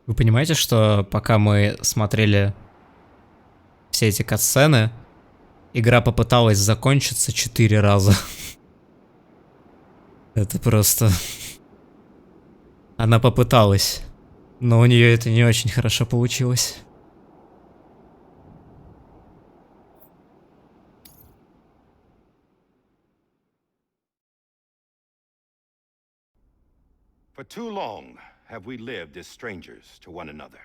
Вы понимаете, что пока мы смотрели все эти катсцены, игра попыталась закончиться 4 раза. Это просто... Она попыталась, но у нее это не очень хорошо получилось. For too long have we lived as strangers to one another,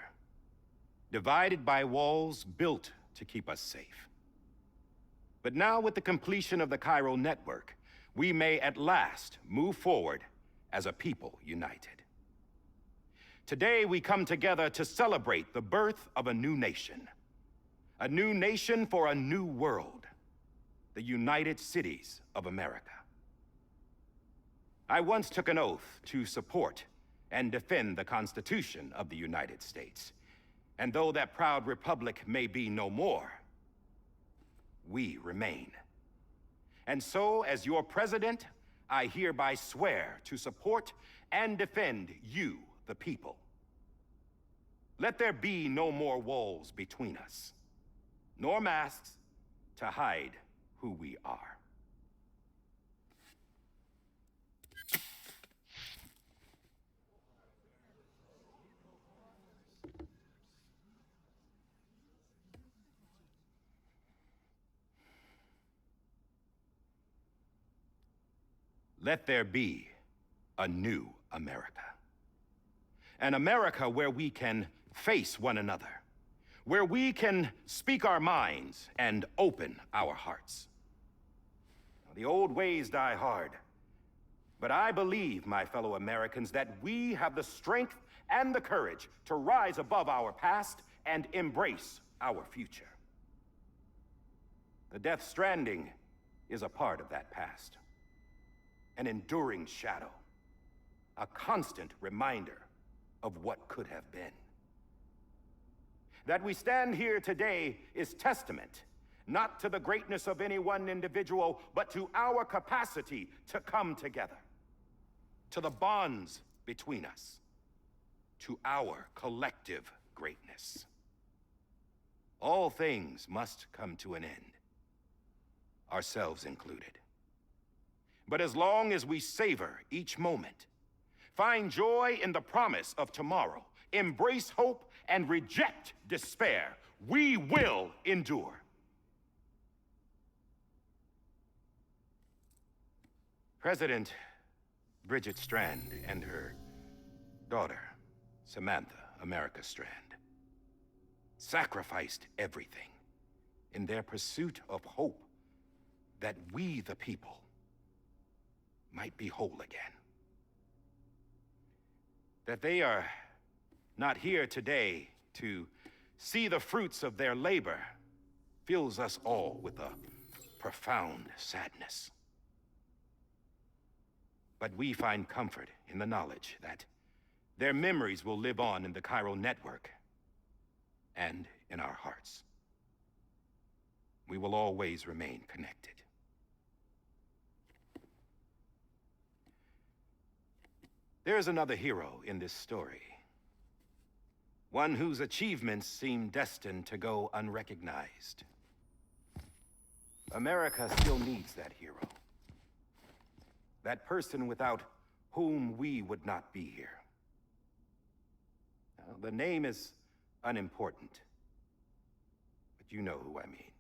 divided by walls built to keep us safe. But now, with the completion of the Cairo network, we may at last move forward as a people united. Today, we come together to celebrate the birth of a new nation for a new world, the United Cities of America. I once took an oath to support and defend the Constitution of the United States. And though that proud republic may be no more, we remain. And so, as your president, I hereby swear to support and defend you, the people. Let there be no more walls between us, nor masks to hide who we are. Let there be a new America. An America where we can face one another, where we can speak our minds and open our hearts. The old ways die hard, but I believe, my fellow Americans, that we have the strength and the courage to rise above our past and embrace our future. The Death Stranding is a part of that past. An enduring shadow, a constant reminder of what could have been. That we stand here today is testament, not to the greatness of any one individual, but to our capacity to come together, to the bonds between us, to our collective greatness. All things must come to an end, ourselves included. But as long as we savor each moment, find joy in the promise of tomorrow, embrace hope, and reject despair, we will endure. President Bridget Strand and her daughter, Samantha America Strand, sacrificed everything in their pursuit of hope that we, the people, might be whole again. That they are not here today to see the fruits of their labor fills us all with a profound sadness. But we find comfort in the knowledge that their memories will live on in the Cairo network and in our hearts. We will always remain connected. There is another hero in this story. One whose achievements seem destined to go unrecognized. America still needs that hero. That person without whom we would not be here. Now, the name is unimportant, but you know who I mean.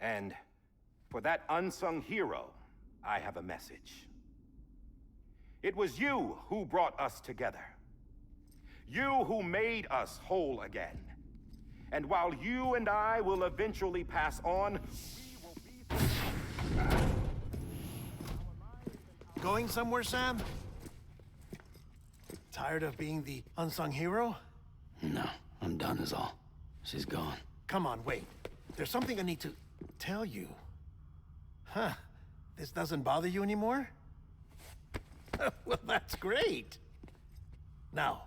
And for that unsung hero, I have a message. It was you who brought us together. You who made us whole again. And while you and I will eventually pass on, we will be... Going somewhere, Sam? Tired of being the unsung hero? No, I'm done is all. She's gone. Come on, wait. There's something I need to tell you. Huh. This doesn't bother you anymore? Well, that's great. Now,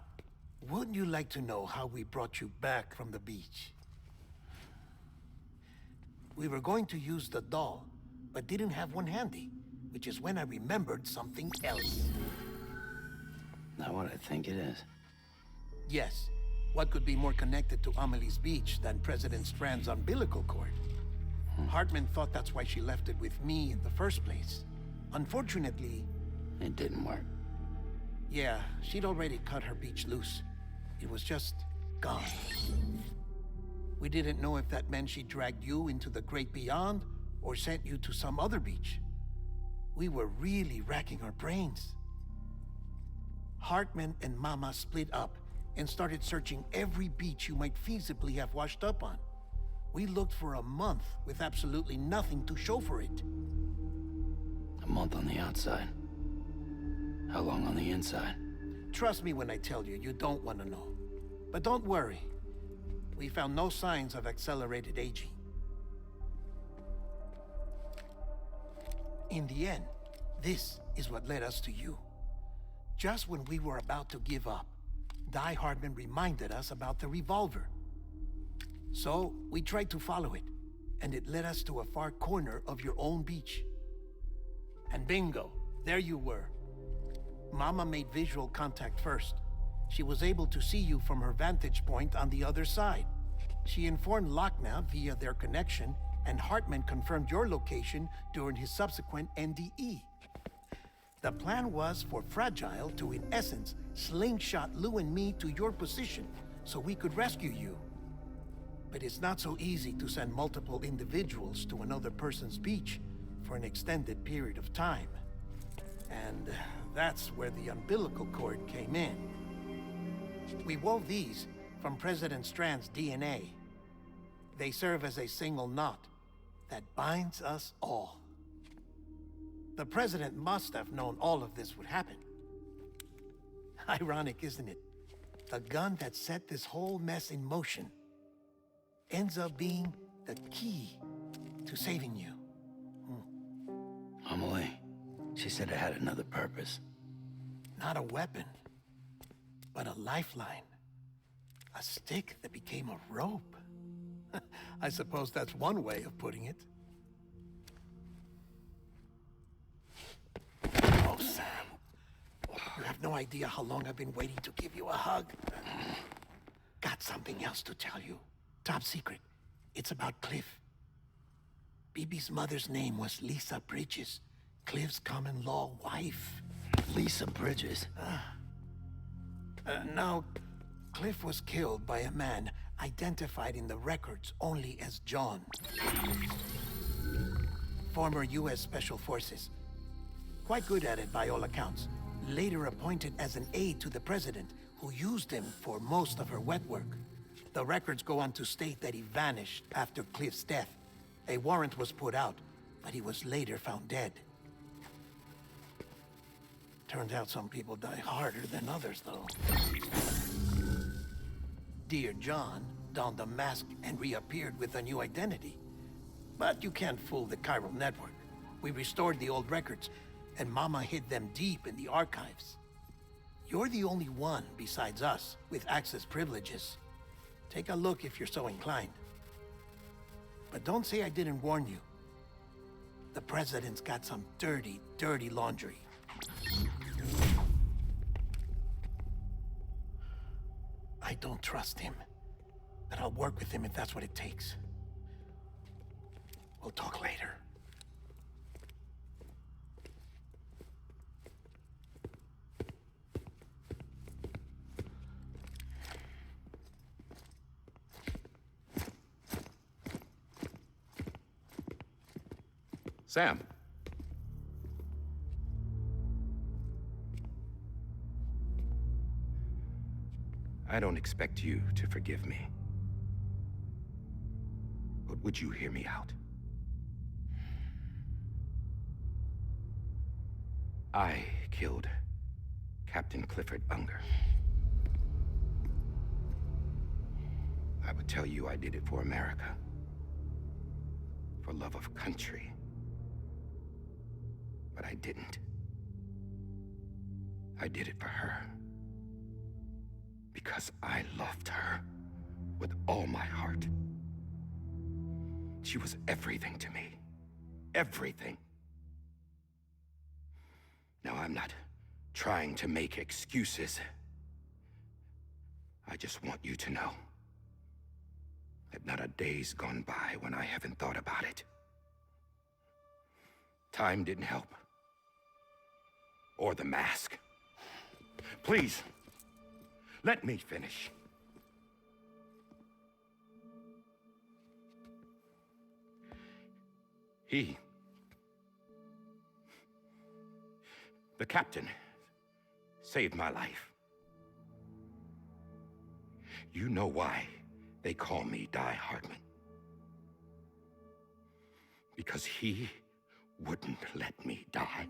wouldn't you like to know how we brought you back from the beach? We were going to use the doll, but didn't have one handy, which is when I remembered something else. Not what I think it is. Yes. What could be more connected to Amelie's beach than President Strand's umbilical cord? Hartman thought that's why she left it with me in the first place. Unfortunately... It didn't work. Yeah, she'd already cut her beach loose. It was just gone. We didn't know if that meant she dragged you into the great beyond or sent you to some other beach. We were really racking our brains. Hartman and Mama split up and started searching every beach you might feasibly have washed up on. We looked for a month with absolutely nothing to show for it. A month on the outside. How long on the inside? Trust me when I tell you, you don't want to know. But don't worry. We found no signs of accelerated aging. In the end, this is what led us to you. Just when we were about to give up, Die Hardman reminded us about the revolver. So we tried to follow it, and it led us to a far corner of your own beach. And bingo, there you were. Mama made visual contact first. She was able to see you from her vantage point on the other side. She informed Lochna via their connection, and Hartman confirmed your location during his subsequent NDE. The plan was for Fragile to, in essence, slingshot Lou and me to your position so we could rescue you. But it's not so easy to send multiple individuals to another person's beach for an extended period of time. And that's where the umbilical cord came in. We wove these from President Strand's DNA. They serve as a single knot that binds us all. The President must have known all of this would happen. Ironic, isn't it? The gun that set this whole mess in motion ends up being the key to saving you. Amelie, she said it had another purpose. Not a weapon, but a lifeline. A stick that became a rope. I suppose that's one way of putting it. Oh, Sam. You have no idea how long I've been waiting to give you a hug. Got something else to tell you. Top secret. It's about Cliff. Bibi's mother's name was Lisa Bridges, Cliff's common-law wife. Lisa Bridges? Now, Cliff was killed by a man identified in the records only as John. Former U.S. Special Forces. Quite good at it by all accounts. Later appointed as an aide to the president, who used him for most of her wet work. The records go on to state that he vanished after Cliff's death. A warrant was put out, but he was later found dead. Turned out some people die harder than others, though. Dear John donned a mask and reappeared with a new identity. But you can't fool the chiral network. We restored the old records, and Mama hid them deep in the archives. You're the only one besides us with access privileges. Take a look if you're so inclined. But don't say I didn't warn you. The president's got some dirty, dirty laundry. I don't trust him, but I'll work with him if that's what it takes. We'll talk later. Sam. I don't expect you to forgive me. But would you hear me out? I killed Captain Clifford Unger. I would tell you I did it for America. For love of country. But I didn't. I did it for her. Because I loved her with all my heart. She was everything to me. Everything. Now, I'm not trying to make excuses. I just want you to know that not a day's gone by when I haven't thought about it. Time didn't help. Or the mask. Please, let me finish. The captain, saved my life. You know why they call me Die Hardman. Because he wouldn't let me die.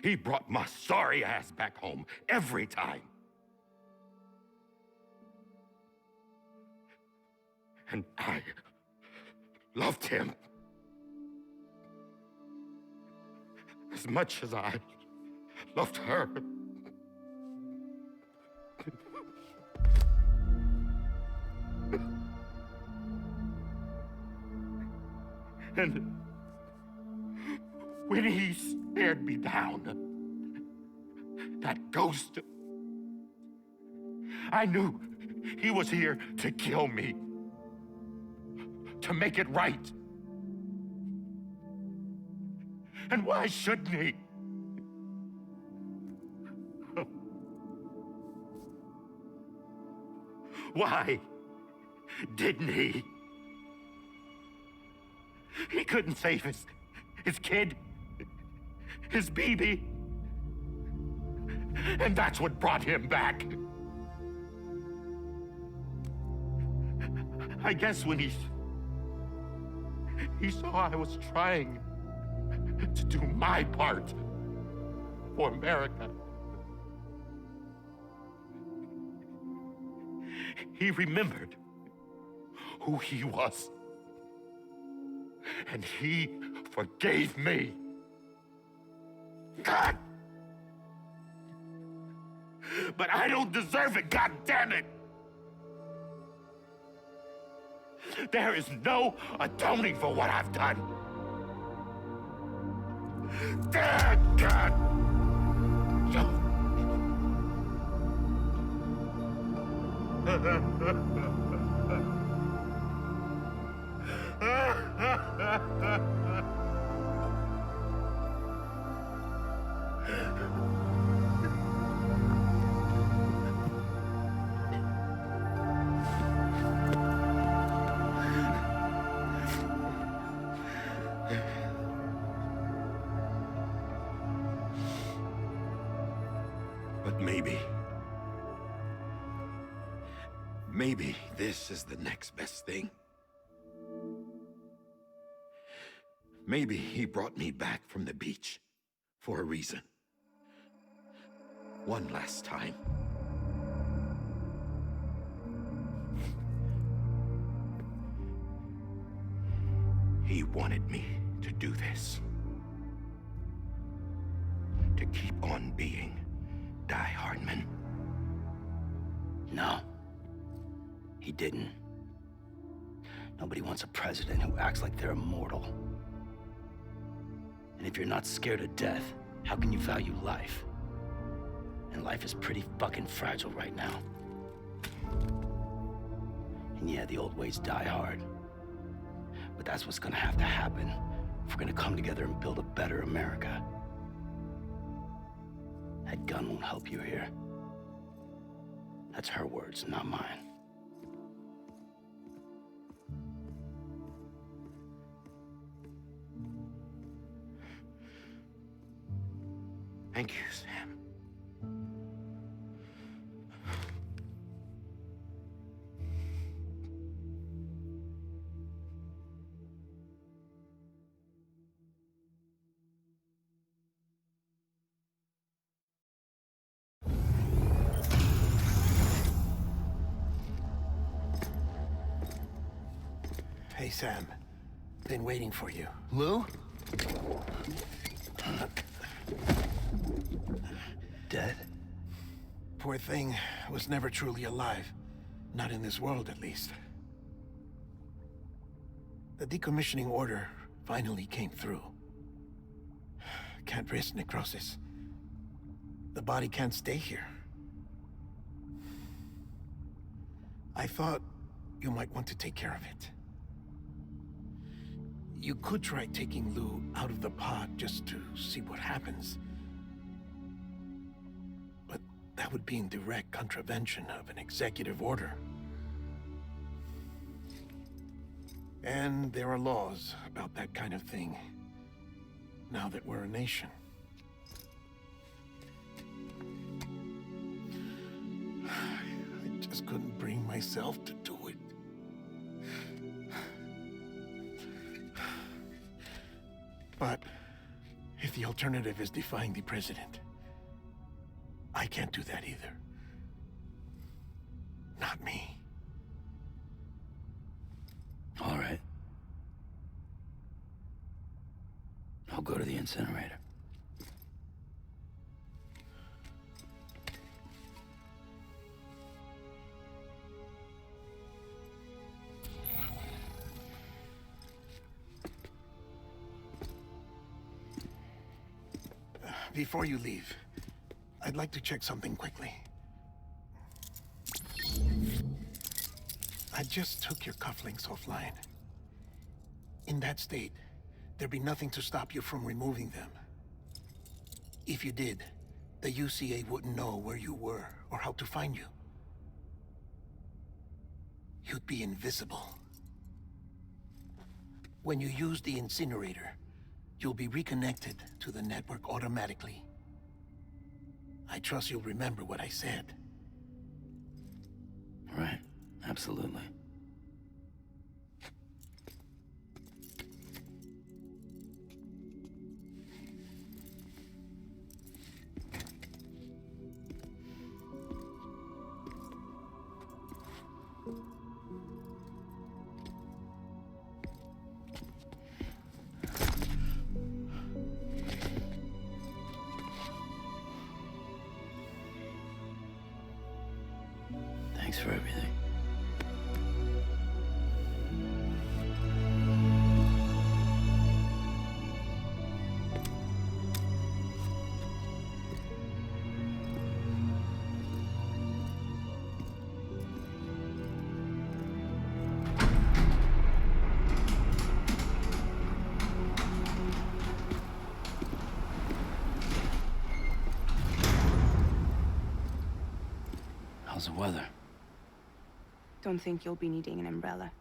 He brought my sorry ass back home every time. And I loved him as much as I loved her. And when he stared me down, that ghost, I knew he was here to kill me, to make it right. And why shouldn't he? Why didn't he? He couldn't save his kid, his baby. And that's what brought him back. I guess when he saw I was trying to do my part for America, he remembered who he was. And he forgave me. God! But I don't deserve it, God damn it! There is no atoning for what I've done. God! But maybe this is the next best thing. Maybe he brought me back from the beach for a reason. One last time. He wanted me to do this. To keep on being Die Hardman. No, he didn't. Nobody wants a president who acts like they're immortal. And if you're not scared of death, how can you value life? And life is pretty fucking fragile right now. And yeah, the old ways die hard. But that's what's gonna have to happen if we're gonna come together and build a better America. That gun won't help you here. That's her words, not mine. Thank you, Sam. Hey, Sam. Been waiting for you. Lou? Dead? Poor thing was never truly alive. Not in this world, at least. The decommissioning order finally came through. Can't risk necrosis. The body can't stay here. I thought you might want to take care of it. You could try taking Lou out of the pod just to see what happens. But that would be in direct contravention of an executive order. And there are laws about that kind of thing, now that we're a nation. I just couldn't bring myself to do it. But if the alternative is defying the president, I can't do that either. Not me. All right. I'll go to the incinerator. Before you leave, I'd like to check something quickly. I just took your cufflinks offline. In that state, there'd be nothing to stop you from removing them. If you did, the UCA wouldn't know where you were or how to find you. You'd be invisible. When you use the incinerator, you'll be reconnected to the network automatically. I trust you'll remember what I said. Right. Absolutely. Thanks for everything. How's the weather? Don't think you'll be needing an umbrella.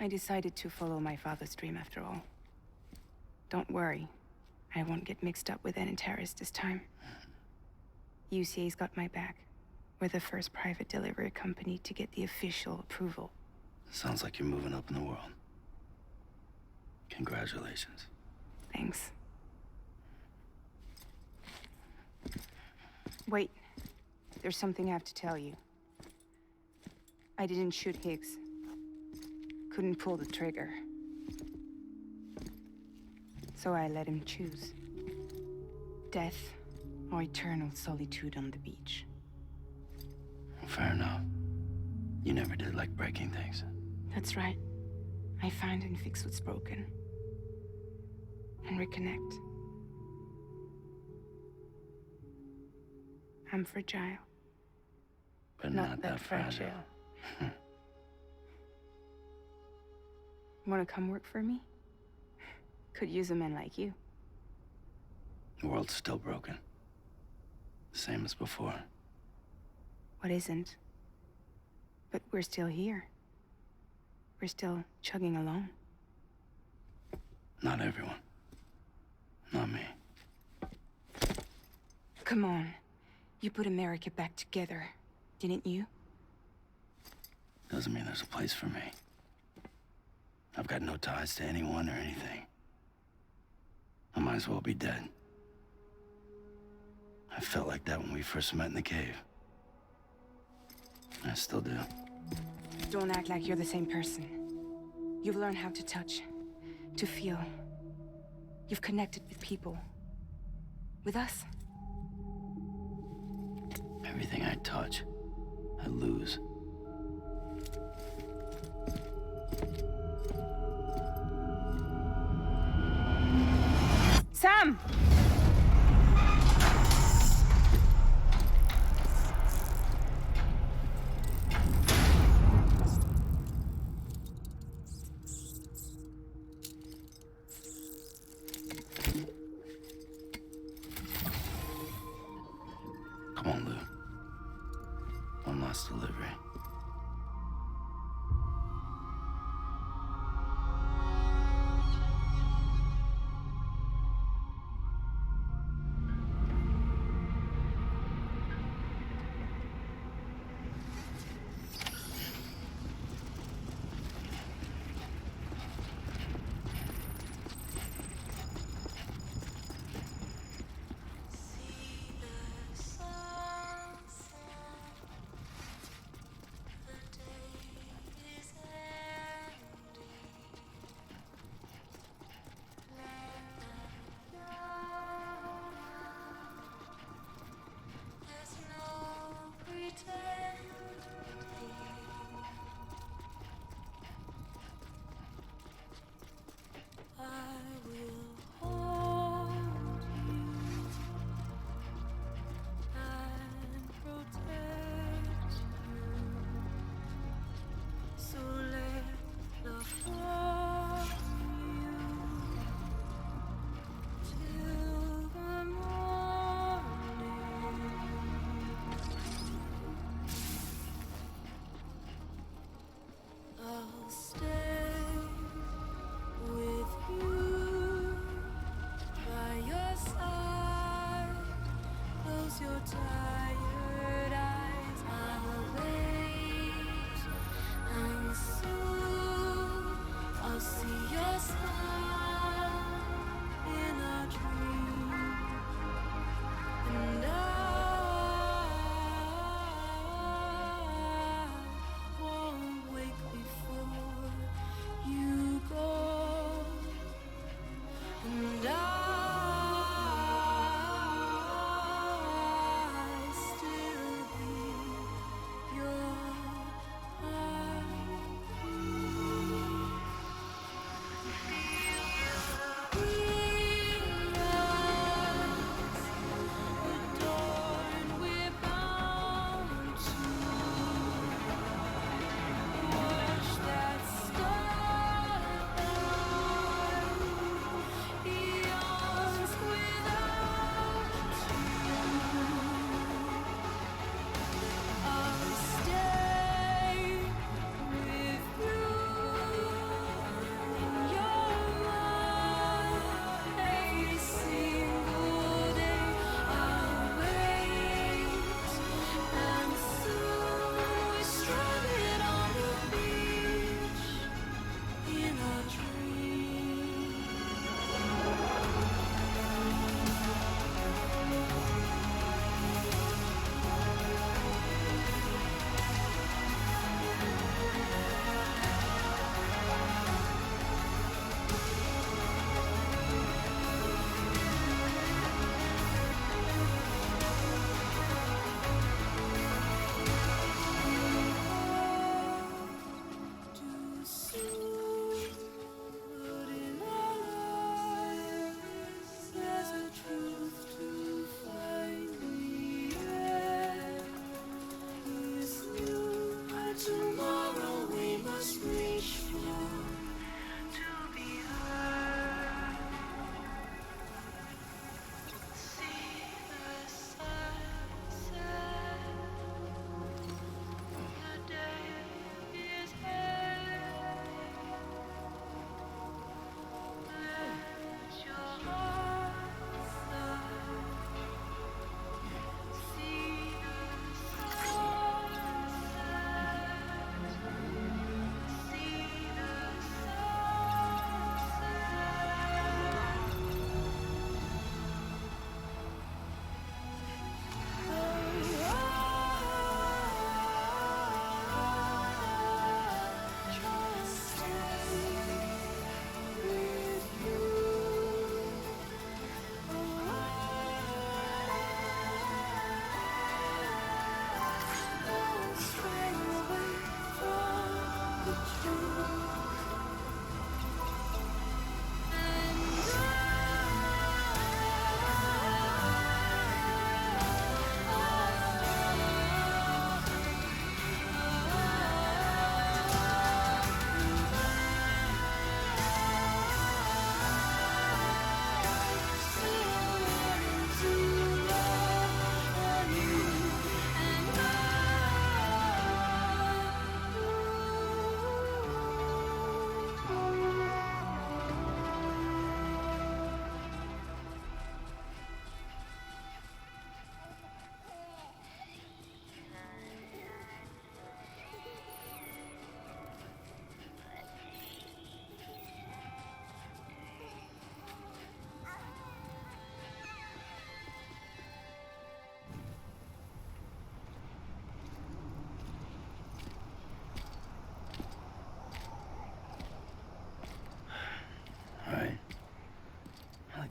I decided to follow my father's dream after all. Don't worry, I won't get mixed up with any terrorists this time. UCA's got my back. We're the first private delivery company to get the official approval. Sounds like you're moving up in the world. Congratulations. Thanks. Wait, there's something I have to tell you. I didn't shoot Higgs. Couldn't pull the trigger. So I let him choose. Death or eternal solitude on the beach. Fair enough. You never did like breaking things. That's right. I find and fix what's broken. And reconnect. I'm fragile. But not that fragile. Wanna come work for me? Could use a man like you. The world's still broken. Same as before. What isn't? But we're still here. We're still chugging along. Not everyone. Not me. Come on. You put America back together, didn't you? Doesn't mean there's a place for me. I've got no ties to anyone or anything. I might as well be dead. I felt like that when we first met in the cave. I still do. Don't act like you're the same person. You've learned how to touch, to feel. You've connected with people. With us. Everything I touch, I lose. Sam! wants delivery.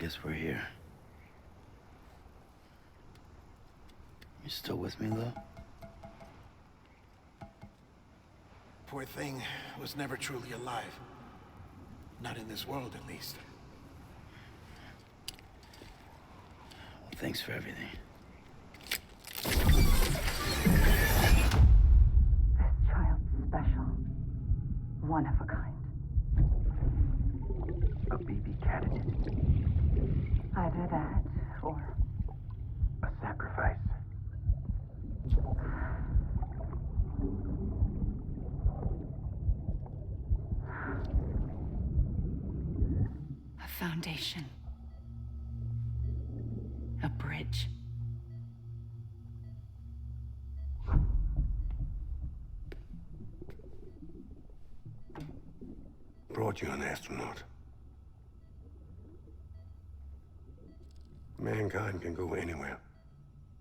guess we're here. You still with me, though? Poor thing was never truly alive. Not in this world, at least. Well, thanks for everything. This child's special. One of a kind. A BB candidate. Either that, or A sacrifice. a foundation. A bridge. Brought you an astronaut. Mankind can go anywhere,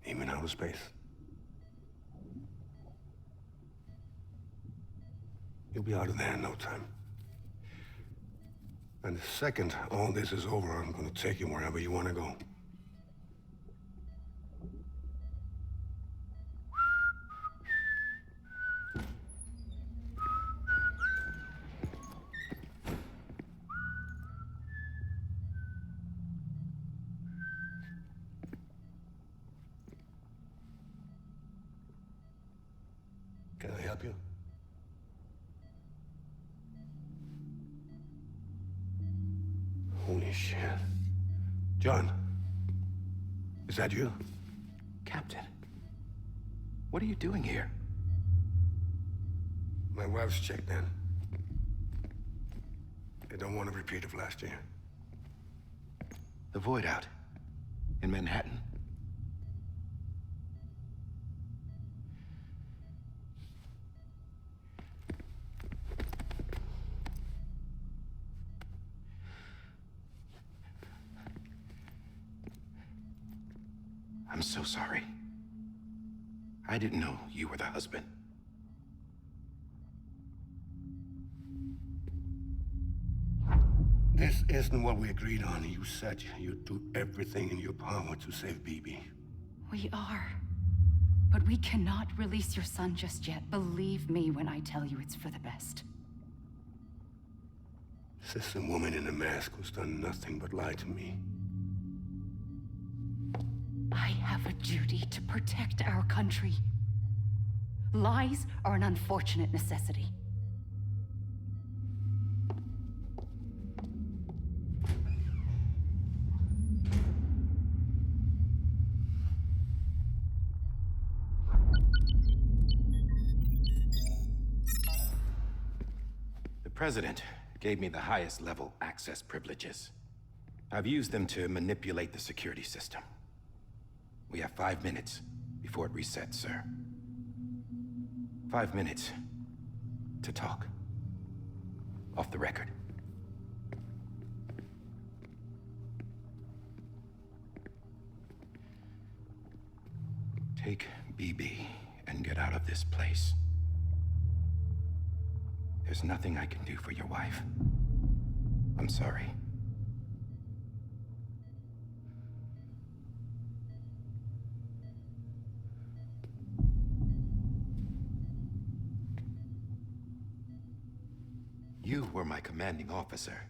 even outer space. You'll be out of there in no time. And the second all this is over, I'm gonna take you wherever you wanna go. Can I help you? Holy shit. John, is that you? Captain, what are you doing here? My wife's checked in. They don't want a repeat of last year. The void out in Manhattan. I'm so sorry. I didn't know you were the husband. This isn't what we agreed on. You said you'd do everything in your power to save BB. We are. But we cannot release your son just yet. Believe me when I tell you it's for the best. This is a woman in a mask who's done nothing but lie to me. I have a duty to protect our country. Lies are an unfortunate necessity. The President gave me the highest level access privileges. I've used them to manipulate the security system. We have 5 minutes before it resets, sir. 5 minutes to talk. Off the record. Take BB and get out of this place. There's nothing I can do for your wife. I'm sorry. You were my commanding officer,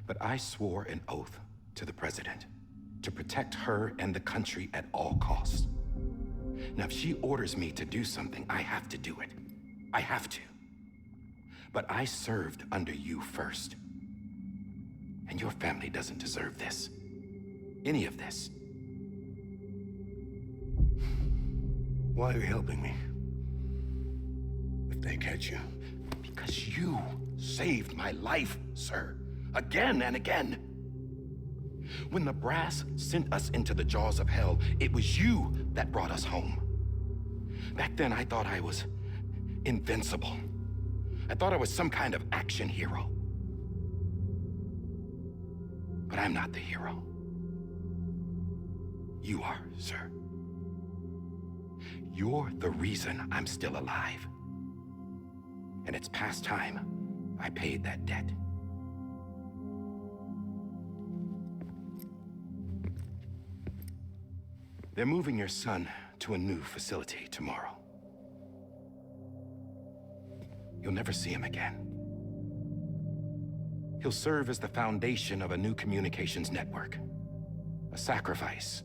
but I swore an oath to the President to protect her and the country at all costs. Now, if she orders me to do something, I have to do it. I have to. But I served under you first. And your family doesn't deserve this. Any of this. Why are you helping me? If they catch you. Because you saved my life, sir. Again and again. When the brass sent us into the jaws of hell, it was you that brought us home. Back then, I thought I was invincible. I thought I was some kind of action hero. But I'm not the hero. You are, sir. You're the reason I'm still alive. And it's past time I paid that debt. They're moving your son to a new facility tomorrow. You'll never see him again. He'll serve as the foundation of a new communications network. A sacrifice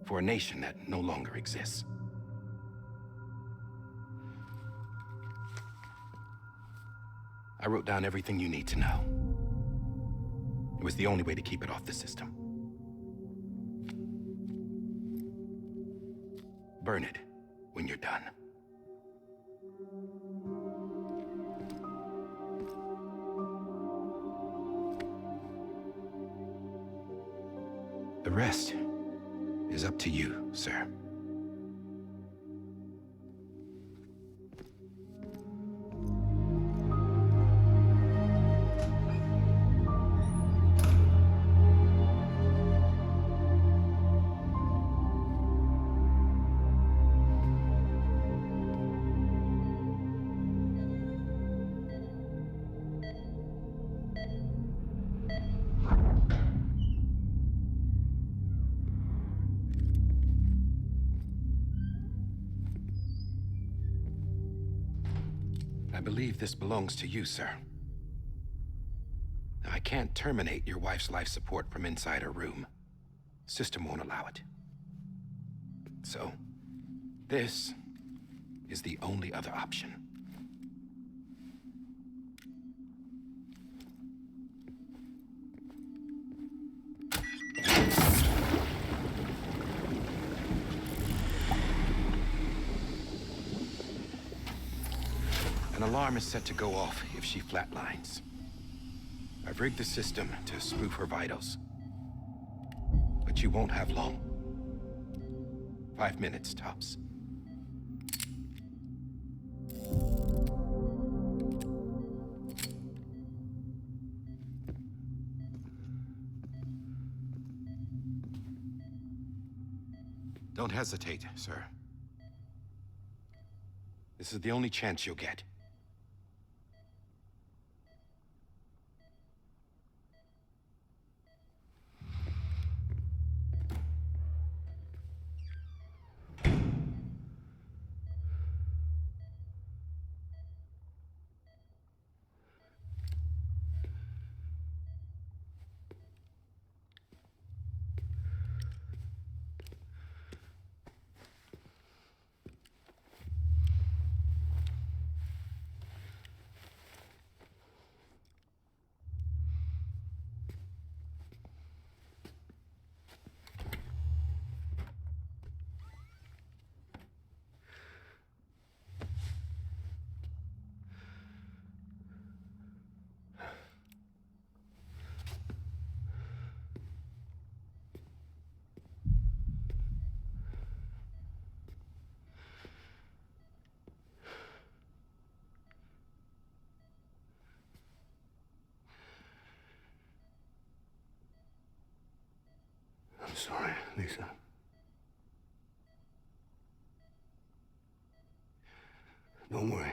for a nation that no longer exists. I wrote down everything you need to know. It was the only way to keep it off the system. Burn it when you're done. The rest is up to you, sir. I believe this belongs to you, sir. I can't terminate your wife's life support from inside her room. System won't allow it. So, this is the only other option. An alarm is set to go off if she flatlines. I've rigged the system to spoof her vitals. But you won't have long. 5 minutes tops. Don't hesitate, sir. This is the only chance you'll get. I'm sorry, Lisa. Don't worry.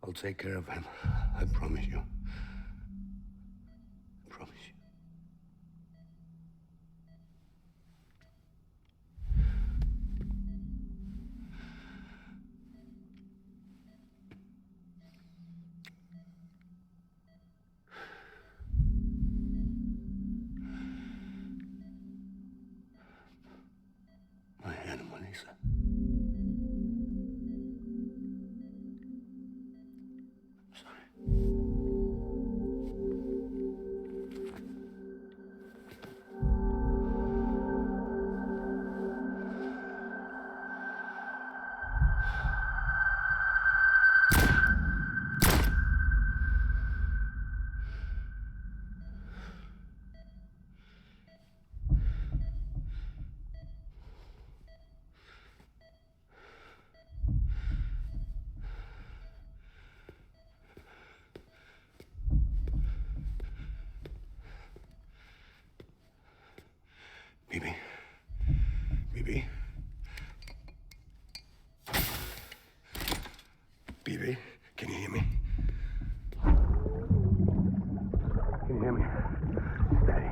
I'll take care of him. I promise you. I promise you. My animal, Lisa. I'm sorry. Bibi. Bibi. Bibi, can you hear me? Can you hear me? Steady.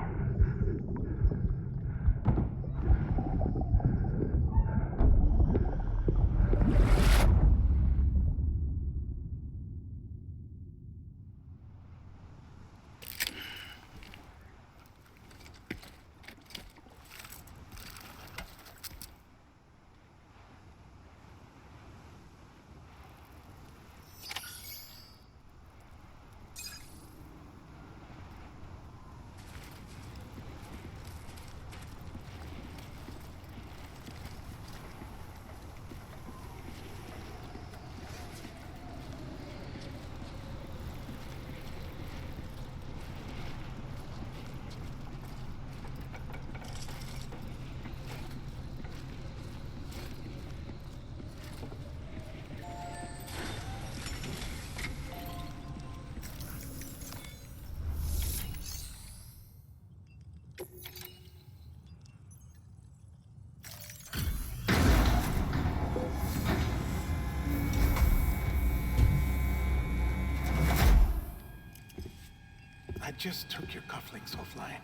I just took your cufflinks offline.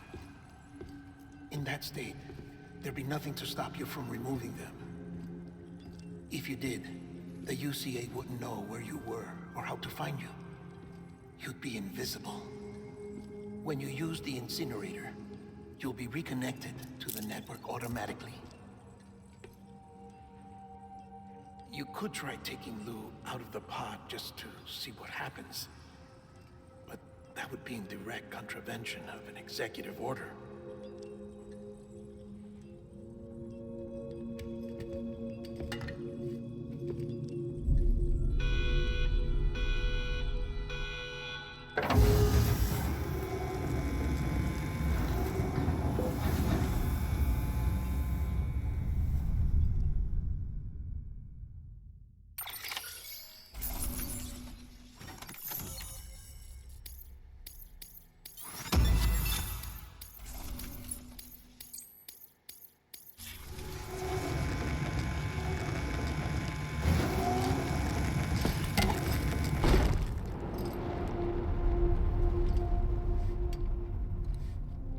In that state, there'd be nothing to stop you from removing them. If you did, the UCA wouldn't know where you were or how to find you. You'd be invisible. When you use the incinerator, you'll be reconnected to the network automatically. You could try taking Lou out of the pod just to see what happens. But that would be in direct contravention of an executive order.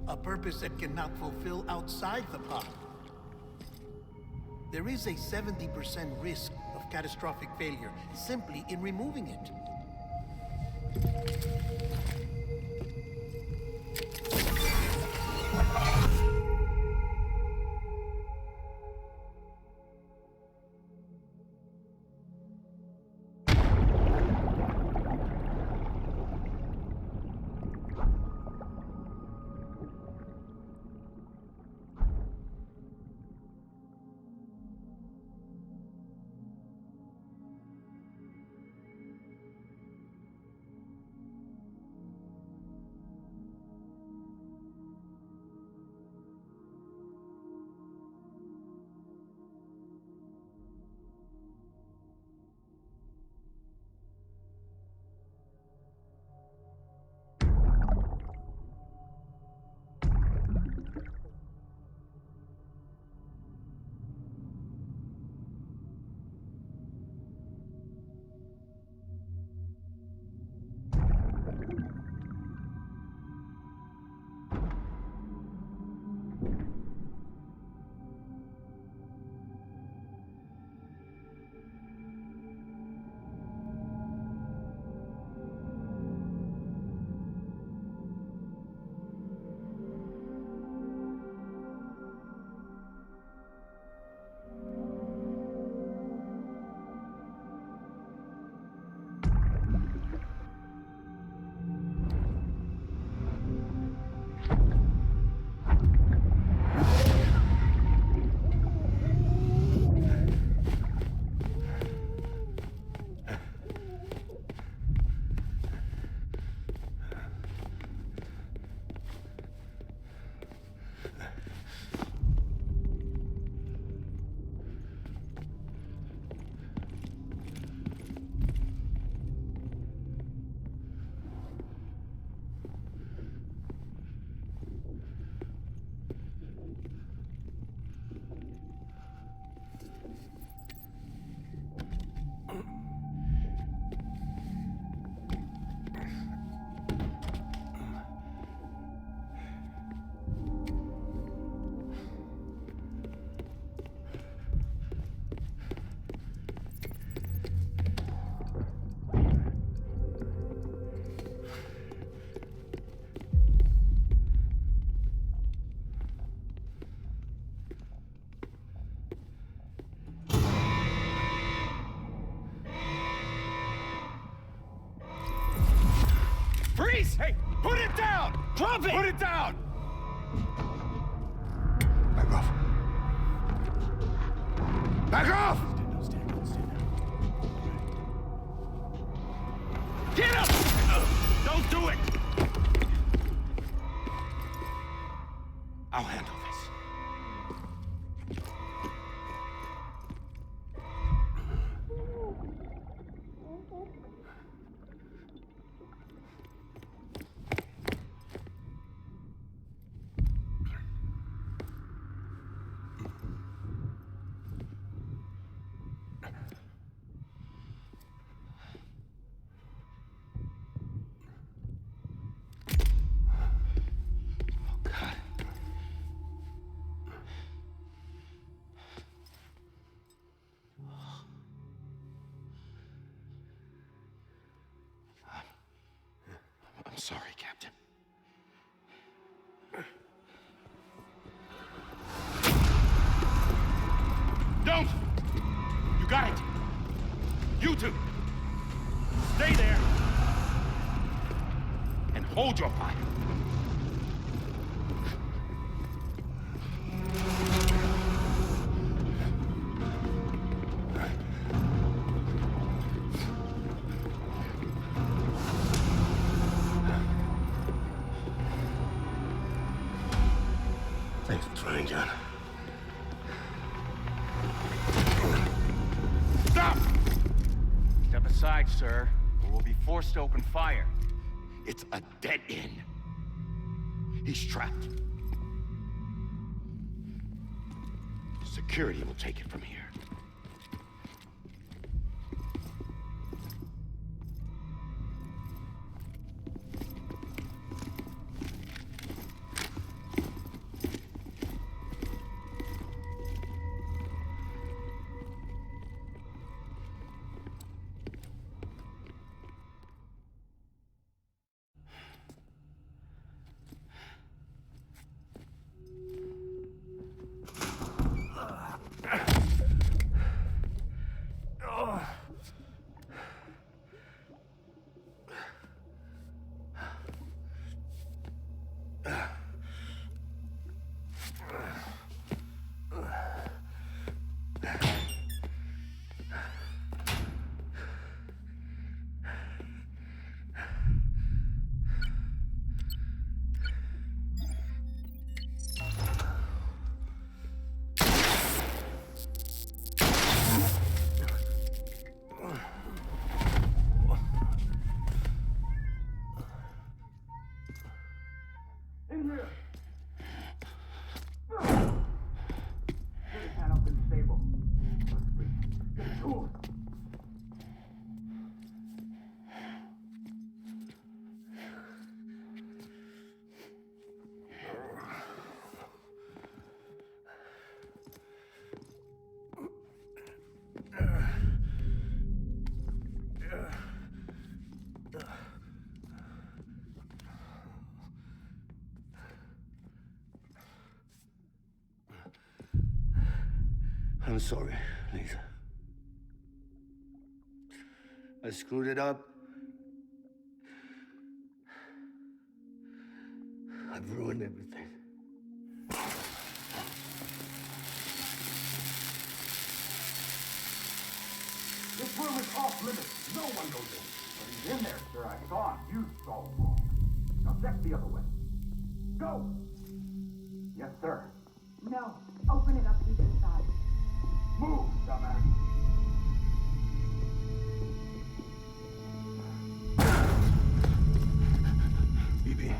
A purpose that cannot fulfill outside the pod. There is a 70% risk of catastrophic failure simply in removing it. Freeze! Hey, put it down! Drop it! Put it down! Back off. Back off! Get up! Don't do it! I'll handle this. sorry, Captain. Don't! You got it! You two! Stay there! And hold your fire! Thanks for trying, John. Stop! Step aside, sir, or we'll be forced to open fire. It's a dead end. He's trapped. Security will take it from here. I'm sorry, Lisa. I screwed it up. I've ruined everything. This room is off limits. No one goes in. But he's in there, sir. I saw him. You saw him wrong. Now check the other way. Go! Yes, sir. No. Open it up. He's inside. Move, dumbass. BB.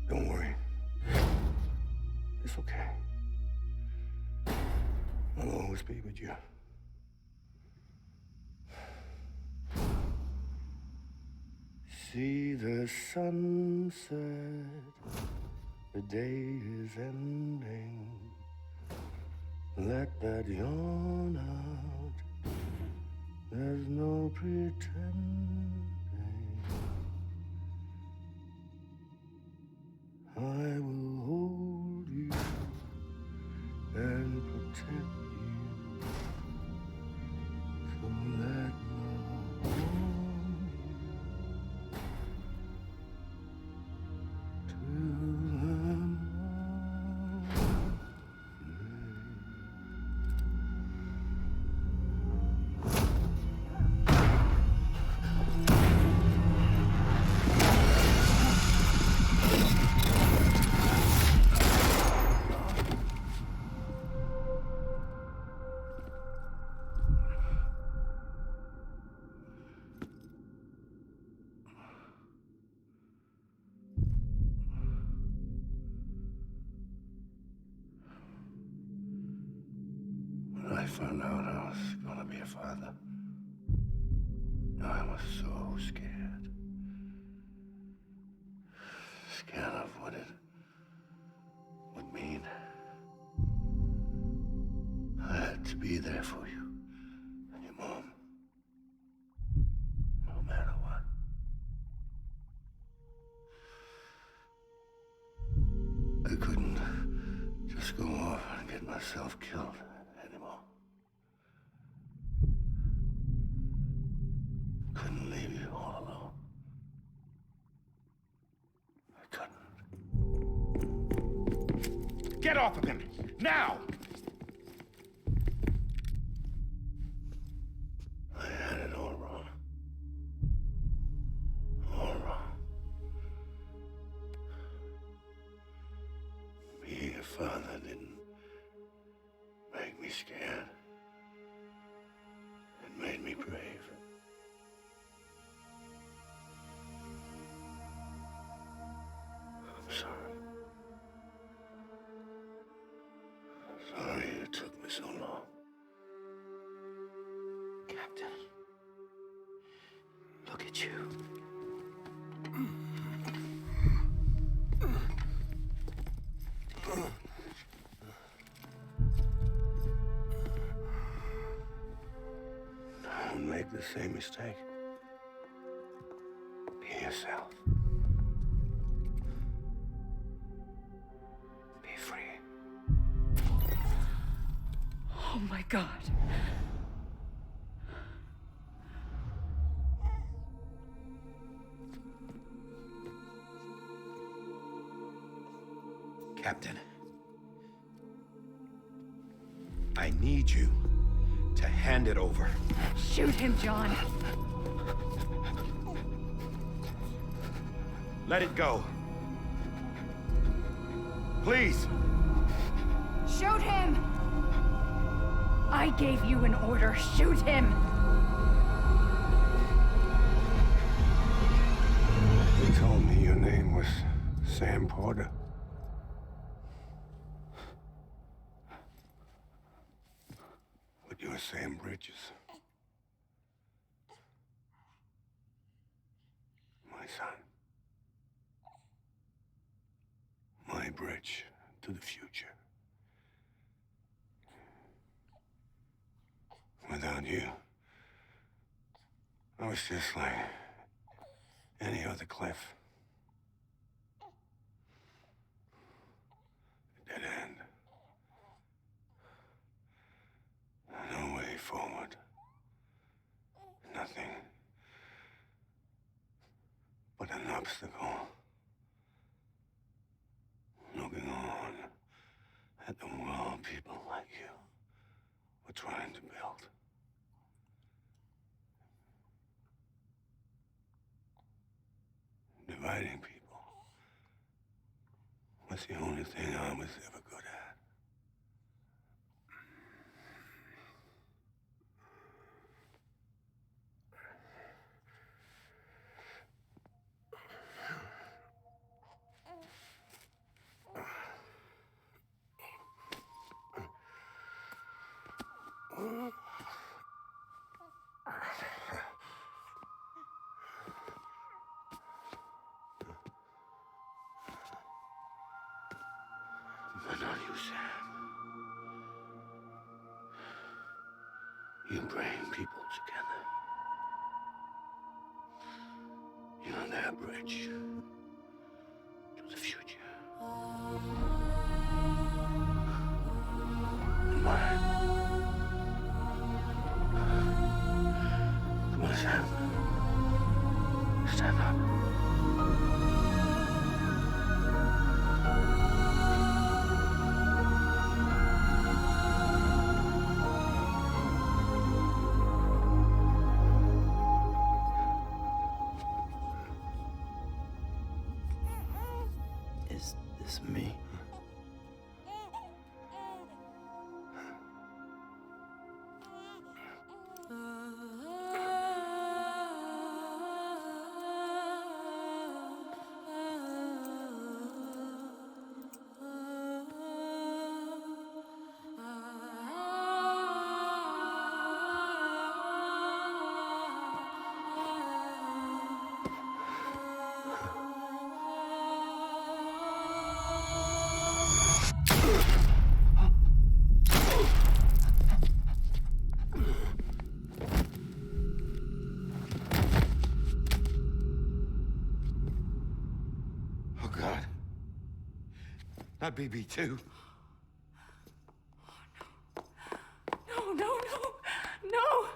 Don't worry. It's okay. I'll always be with you. See the sunset. The day is ending. Let that yawn out. There's no pretending. I will hold you and protect you. So let me hold you till I'm When I found out I was gonna be a father, I was so scared. Scared of what it would mean. I had to be there for you and your mom. myself killed anymore. Couldn't leave you all alone. I couldn't. Get off of him! Now! I had it all wrong. All wrong. Being a father didn't make me scared. It made me brave. I'm sorry. Sorry it took me so long. Captain, look at you. Don't make the same mistake. Be yourself. Be free. Oh my God. Captain, I need you to hand it over. Shoot him, John. Let it go. Please. Shoot him! I gave you an order. Shoot him! You told me your name was Sam Porter. But you're Sam Bridges. My son. My bridge to the future. Without you, I was just like any other Cliff. Dead end. No way forward. Nothing but an obstacle. Looking on at the world people like you were trying to build. Dividing people was the only thing I was ever good at. But not you, Sam. You bring people together. You're their bridge to the future. And mine. Come on, Sam. Stand up. Is this me? Not BB2. No!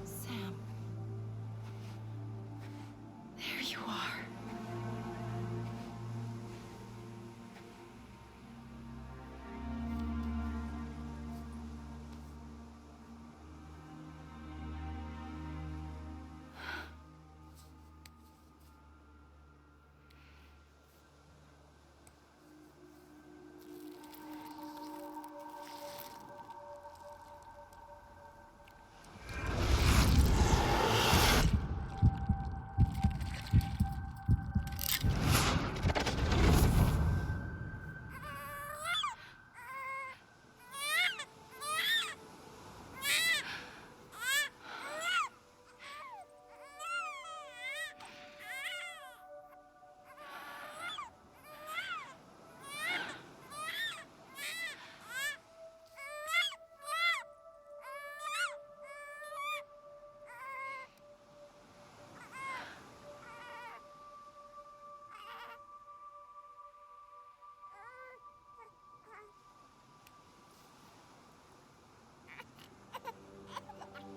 Sam. There you are.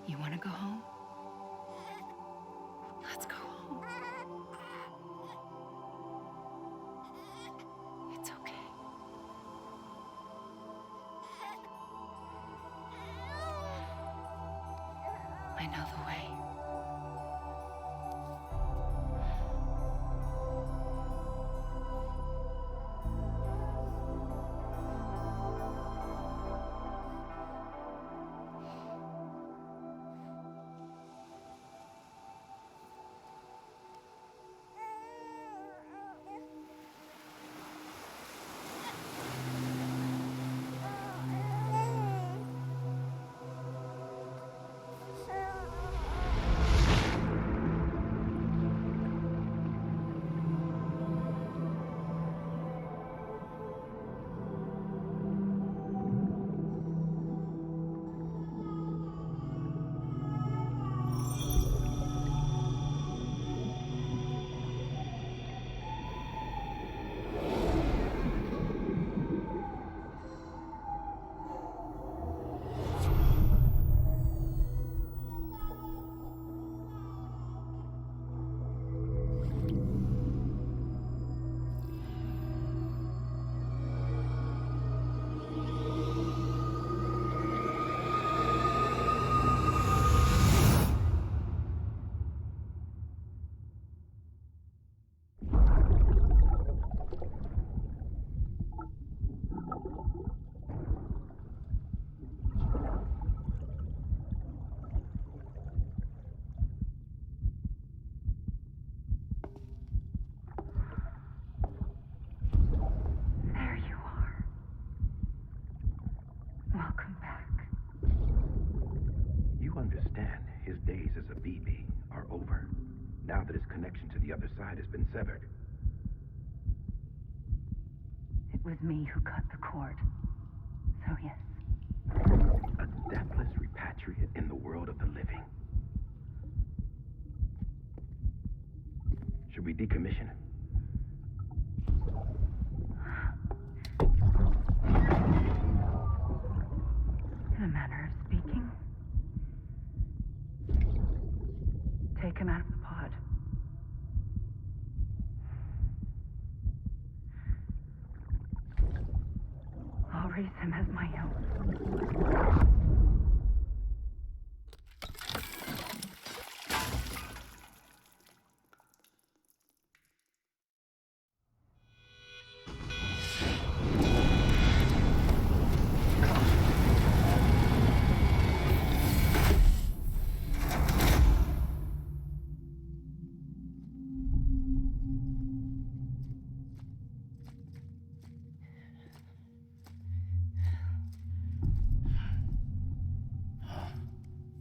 You want to go home? Let's go home. It's okay. I know the way. now that his connection to the other side has been severed. It was me who cut the cord. So yes. A deathless repatriate in the world of the living. Should we decommission him? In a manner of speaking. him as my own.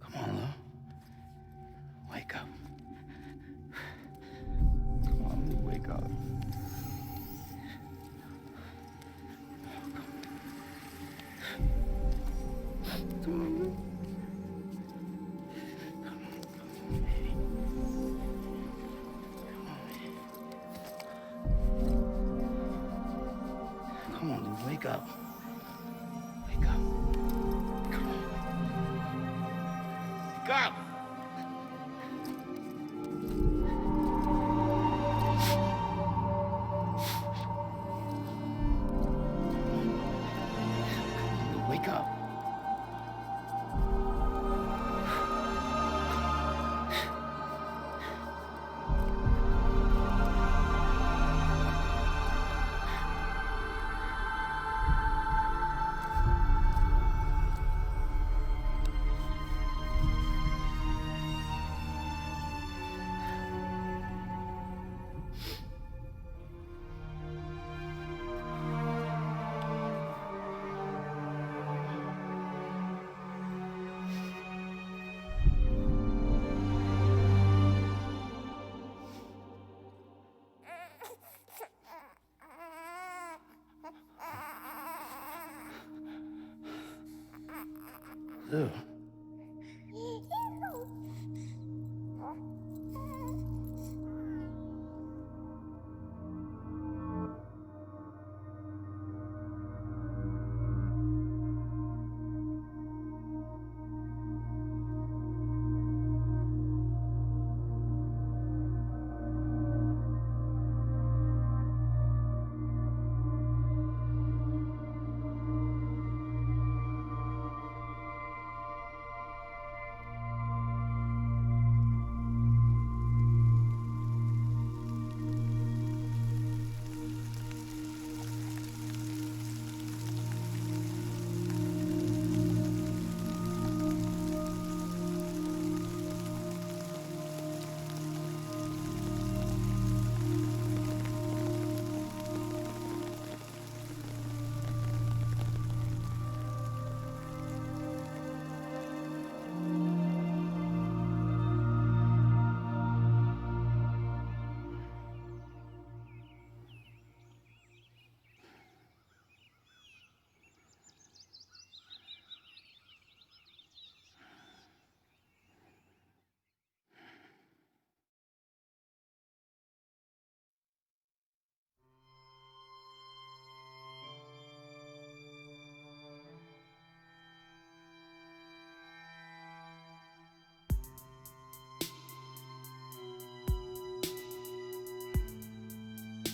Come on, Lou. Wake up. Come on, Lou, wake up. Come on, Lou. Come on, Lou, wake up. Wake up. Come on. Wake up! Wake up. Lou.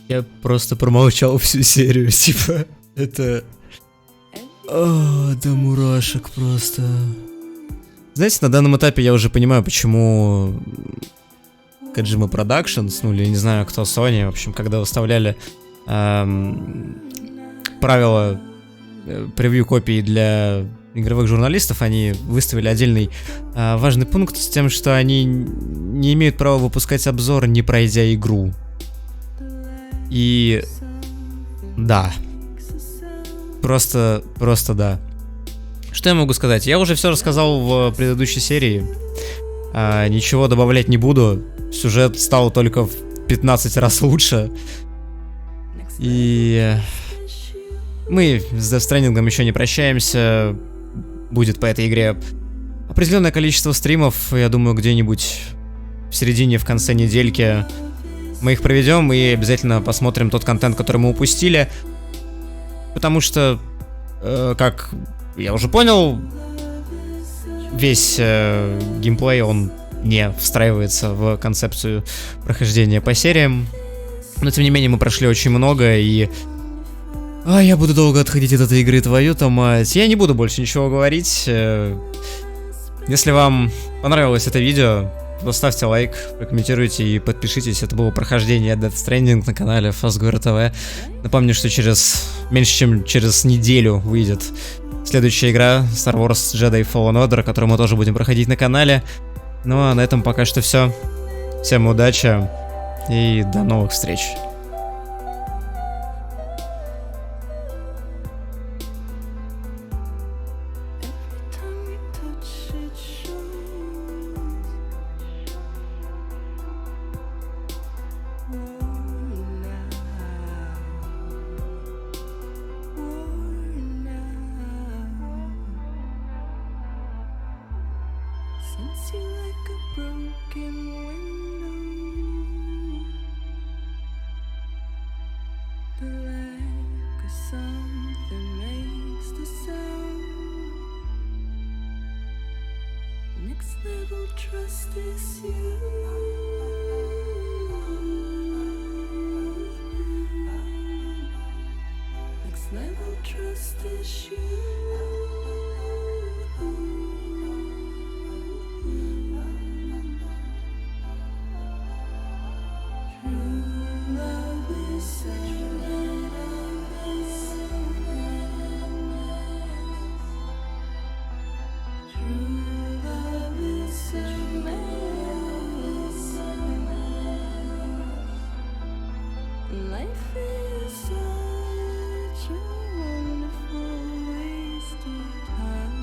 Я просто промолчал всю серию, типа, это... до мурашек просто. Знаете, на данном этапе я уже понимаю, почему Kojima Productions, ну или не знаю кто, Sony, в общем, когда выставляли правила превью-копий для игровых журналистов, они выставили отдельный важный пункт с тем, что они не имеют права выпускать обзор, не пройдя игру. И да, просто да. Что я могу сказать? Я уже все рассказал в предыдущей серии. Ничего добавлять не буду. Сюжет стал только в 15 раз лучше. И мы с Death Stranding еще не прощаемся. Будет по этой игре определенное количество стримов. Я думаю, где-нибудь в середине, в конце недельки мы их проведем и обязательно посмотрим тот контент, который мы упустили. Потому что, как я уже понял, весь геймплей, он не встраивается в концепцию прохождения по сериям. Но тем не менее мы прошли очень много, и А я буду долго отходить от этой игры, твою-то мать. Я не буду больше ничего говорить. Если вам понравилось это видео, то ставьте лайк, прокомментируйте и подпишитесь. Это было прохождение Death Stranding на канале FastGoerTV. Напомню, что меньше чем через неделю выйдет следующая игра Star Wars Jedi Fallen Order, которую мы тоже будем проходить на канале. Ну а на этом пока что все. Всем удачи и до новых встреч. Sense you like a broken window. The lack of something makes the sound. Next level trust is you. Next level trust is you. Life is such a wonderful waste of time.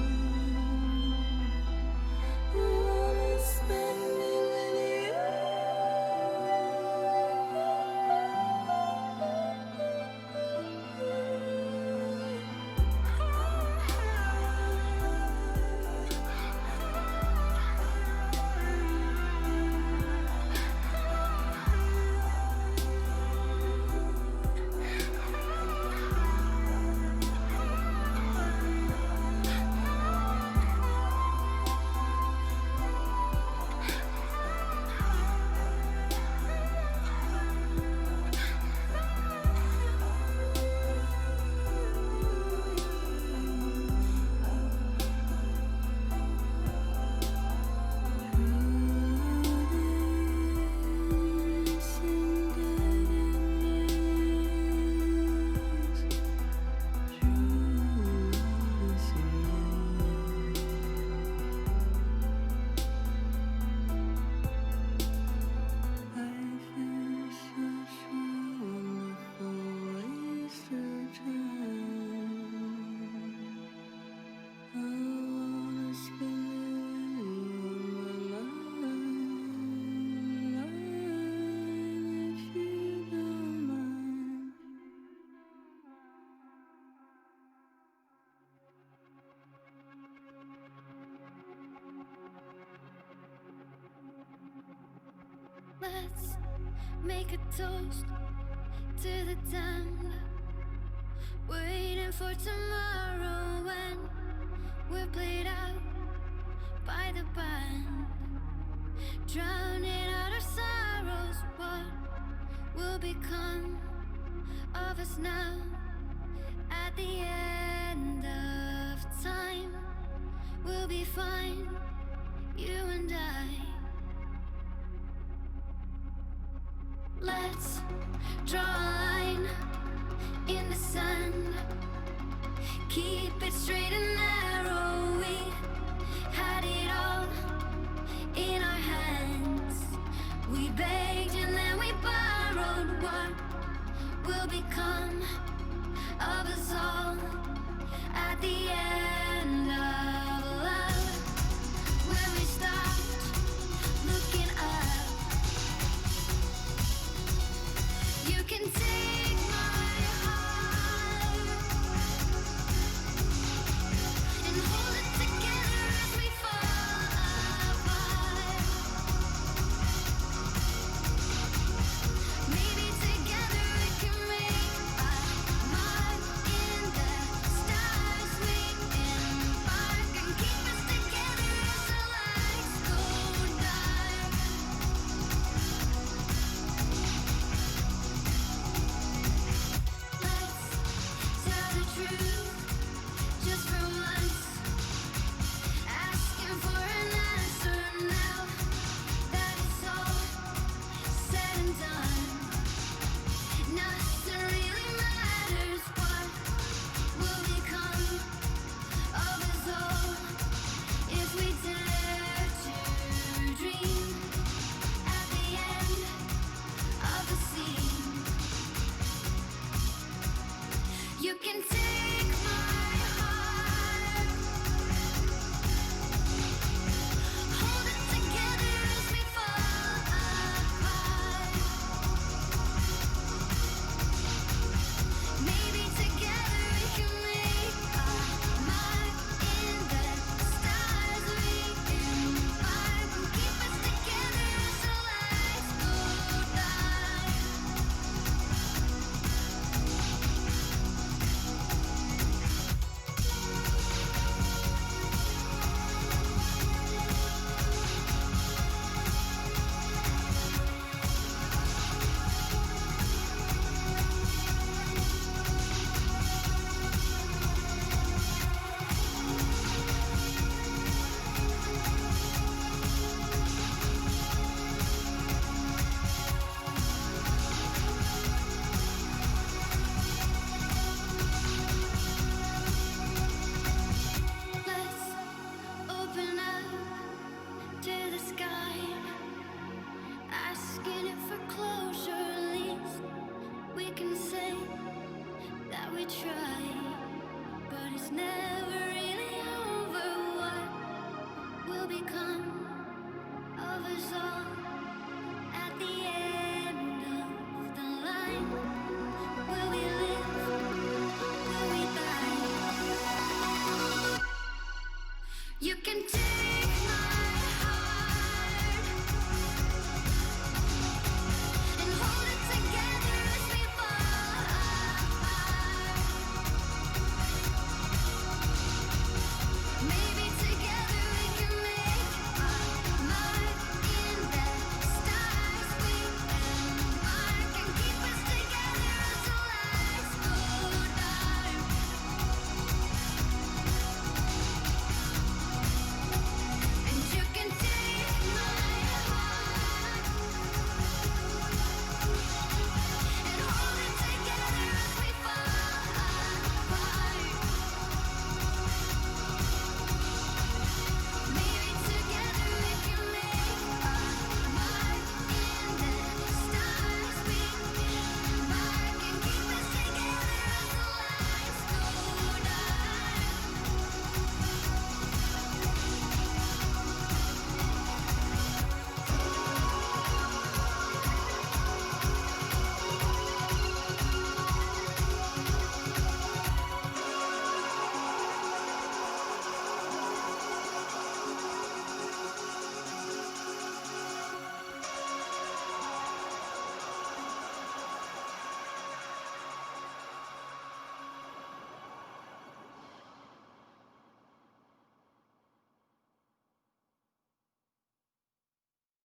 I wanna spend it with you. Let's make a toast to the time waiting for tomorrow when we're played out by the band, drowning out our sorrows. What will become of us now at the end of time? We'll be fine, you and I. Let's draw a line in the sand, keep it straight and narrow. We had it all in our hands. We begged and then we borrowed. What will become of us all at the end of love? When we stopped looking up, you can take my heart. become of us all?